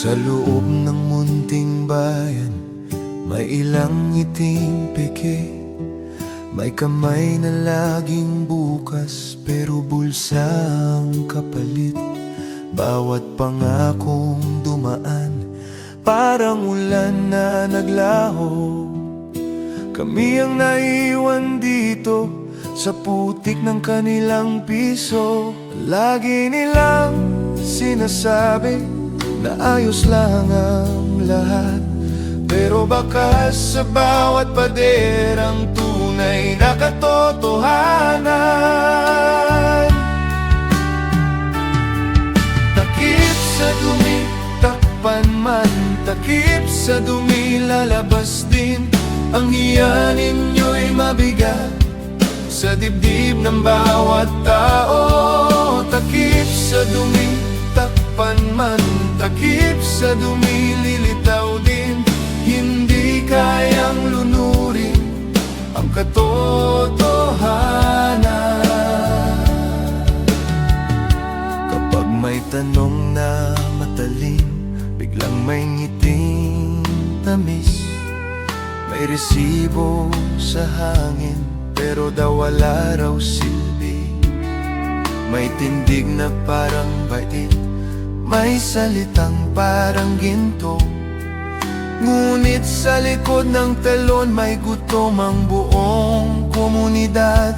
Sa loob ng munting bayan, may ilang ngiting peke. May kamay na laging bukas, pero bulsang kapalit. Bawat pangakong dumaan, parang ulan na naglaho. Kami ang naiwan dito, sa putik ng kanilang piso. Lagi nilang sinasabi na ayos lang ang lahat, pero baka sa bawat pader ang tunay na katotohanan. Takip sa dumi, takpan man. Takip sa dumi, lalabas din. Ang hiya ninyo'y mabigat sa dibdib ng bawat tao. Takip sa dumi, takpan man. Takip sa dumi, lilitaw din. Hindi kayang lunurin ang katotohanan. Kapag may tanong na matalim, biglang may ngiting tamis. May resibo sa hangin, pero daw wala raw silbi. May tindig na parang bait, may salitang parang ginto. Ngunit sa likod ng telon may gutom ang buong komunidad.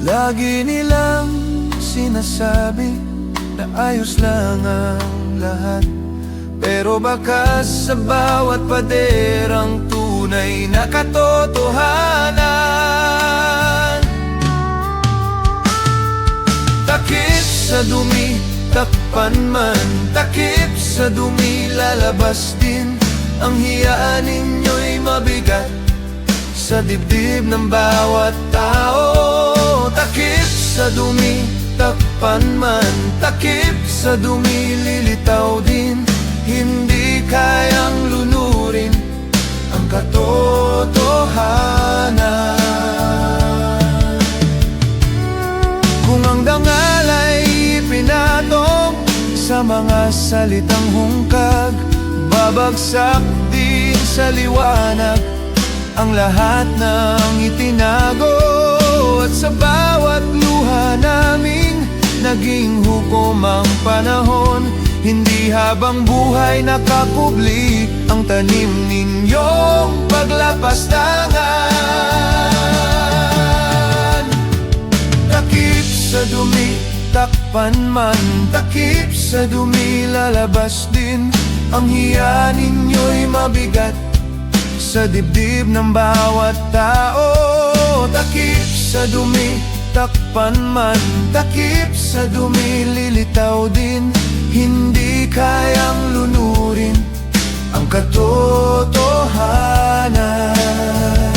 Lagi nilang sinasabi na ayos lang ang lahat, pero baka sa bawat pader ang tunay na katotohanan. Takip sa dumi, takpan man. Takip sa dumi, lalabas din. Ang hiya ninyo'y mabigat sa dibdib ng bawat tao. Takip sa dumi, takpan man. Takip sa dumi, lilitaw din. Hindi kayang lunurin ang katotohanan. Kung ang dangal ay pinatong sa mga salitang hungkag, babagsak din sa liwanag ang lahat ng itinago. At sa bawat luha naming naging hukom ang panahon. Hindi habang buhay nakakubli ang tanim ninyong paglapastangan. Takip sa dumi, takpan man. Takip sa dumi, lalabas din. Ang hiya ninyo'y mabigat sa dibdib ng bawat tao. Takip sa dumi, takpan man. Takip sa dumi, lilitaw din. Hindi kayang lunurin ang katotohanan.